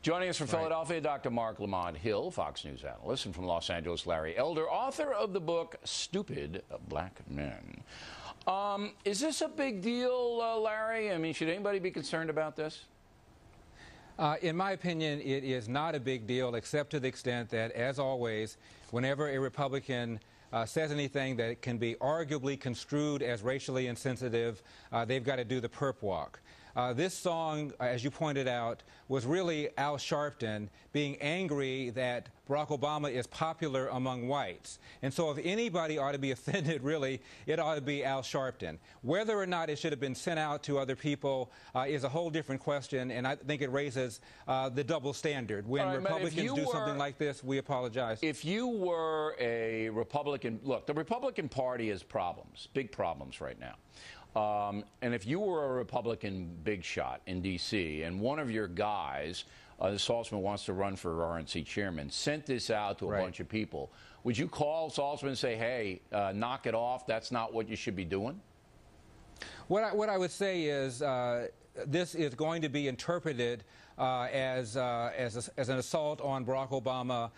Joining us from Philadelphia, Dr. Marc Lamont Hill, Fox News analyst, and from Los Angeles, Larry Elder, author of the book Stupid Black Men. Is this a big deal, Larry? I mean, should anybody be concerned about this? In my opinion, it is not a big deal, except to the extent that, as always, whenever a Republican says anything that can be arguably construed as racially insensitive, they've got to do the perp walk. This song, as you pointed out, was really Al Sharpton being angry that Barack Obama is popular among whites. And so if anybody ought to be offended, really, it ought to be Al Sharpton. Whether or not it should have been sent out to other people is a whole different question, and I think it raises the double standard. When Republicans do something like this, we apologize. If you were a Republican, look, the Republican Party has problems, big problems right now. And if you were a Republican big shot in D.C. and one of your guys, Saltzman wants to run for RNC chairman, sent this out to a bunch of people, would you call Saltzman and say, hey, knock it off, that's not what you should be doing? What I would say is this is going to be interpreted as an assault on Barack Obama,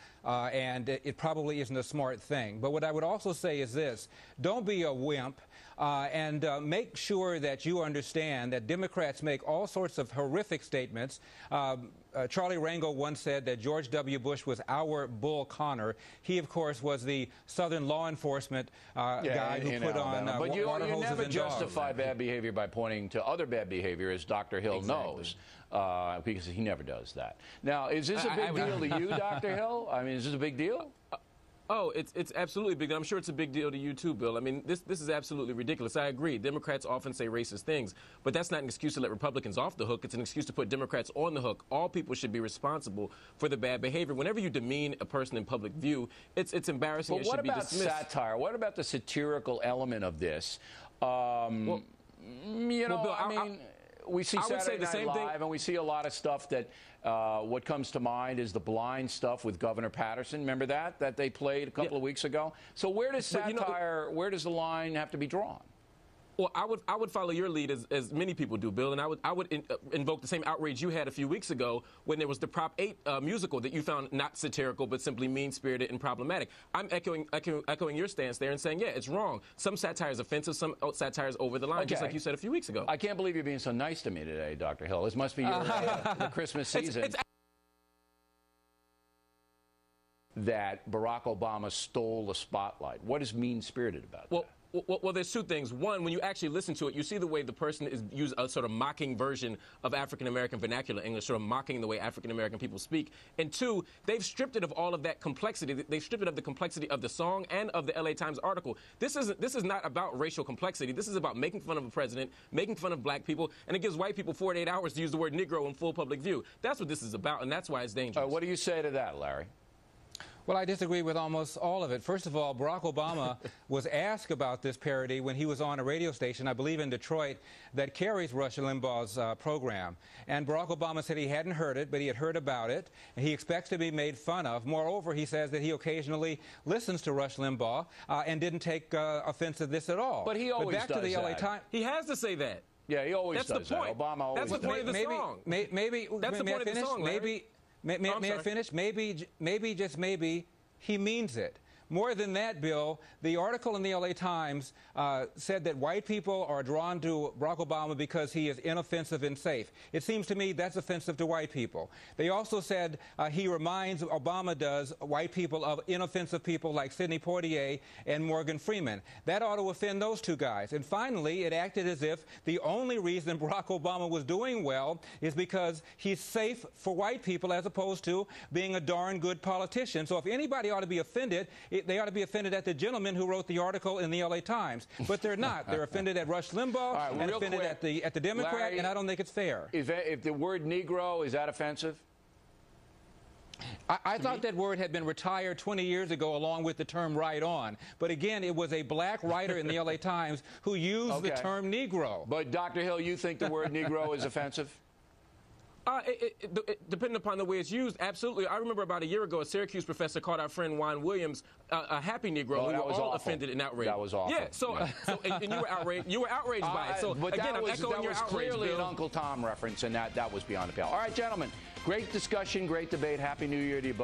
and it probably isn't a smart thing. But what I would also say is this: don't be a wimp, and make sure that you understand that Democrats make all sorts of horrific statements. Charlie Rangel once said that George W. Bush was our Bull Connor. He, of course, was the Southern law enforcement guy who put on but you never justify dogs. Bad behavior by pointing to other bad behavior, as Dr. Hill knows, because he never does that. Now, is this a big deal to you, Dr. Hill? I mean, is this a big deal? Oh, it's absolutely big. I'm sure it's a big deal to you too, Bill. I mean, this is absolutely ridiculous. I agree. Democrats often say racist things, but that's not an excuse to let Republicans off the hook. It's an excuse to put Democrats on the hook. All people should be responsible for the bad behavior. Whenever you demean a person in public view, it's embarrassing. But what about satire? What about the satirical element of this? You know, Bill, I mean, we see Saturday Night Live, and we see a lot of stuff that what comes to mind is the blind stuff with Governor Patterson. Remember that they played a couple of weeks ago? So where does satire, where does the line have to be drawn? Well, I would follow your lead, as many people do, Bill, and I would invoke the same outrage you had a few weeks ago when there was the Prop 8 musical that you found not satirical but simply mean-spirited and problematic. I'm echoing your stance there and saying, yeah, it's wrong. Some satire is offensive, some satire is over the line, just like you said a few weeks ago. I can't believe you're being so nice to me today, Dr. Hill. This must be your, the Christmas season. That Barack Obama stole the spotlight. What is mean-spirited about that? Well, there's two things. One, when you actually listen to it, you see the way the person is use a sort of mocking version of African-American vernacular English, sort of mocking the way African-American people speak. And two, they've stripped it of all of that complexity. They've stripped it of the complexity of the song and of the LA Times article. This is not about racial complexity. This is about making fun of a president, making fun of black people, and it gives white people 48 hours to use the word Negro in full public view. That's what this is about, and that's why it's dangerous. What do you say to that, Larry? Well, I disagree with almost all of it. First of all, Barack Obama was asked about this parody when he was on a radio station, I believe in Detroit, that carries Rush Limbaugh's program. And Barack Obama said he hadn't heard it, but he had heard about it, and he expects to be made fun of. Moreover, he says that he occasionally listens to Rush Limbaugh and didn't take offense to this at all. But he always does to the LA that. Times. He has to say that. Yeah, he always does That's the point. That. Obama always That's the point of the song. Maybe that's the point of the song, Larry. May I finish? Maybe, just maybe, he means it. More than that, Bill, the article in the LA Times said that white people are drawn to Barack Obama because he is inoffensive and safe. It seems to me that's offensive to white people. They also said he reminds, Obama does, white people of inoffensive people like Sidney Poitier and Morgan Freeman. That ought to offend those two guys. And finally, it acted as if the only reason Barack Obama was doing well is because he's safe for white people as opposed to being a darn good politician. So if anybody ought to be offended, they ought to be offended at the gentleman who wrote the article in the LA Times. But they're not. They're offended at Rush Limbaugh and offended at the Democrat, Larry, and I don't think it's fair. If the word Negro, is that offensive? I thought that word had been retired 20 years ago along with the term right on. But again, it was a black writer in the LA Times who used the term Negro. But Dr. Hill, you think the word Negro is offensive? Depending upon the way it's used, absolutely. I remember about a year ago, a Syracuse professor called our friend Juan Williams a happy Negro. Oh, we that were was all awful. offended and outraged. That was awful. Yeah, and you were outraged. You were outraged by it. So but again, I'm echoing your that was outrage, clearly Bill. an Uncle Tom reference, and that was beyond the pale. All right, gentlemen, great discussion, great debate. Happy New Year to you both.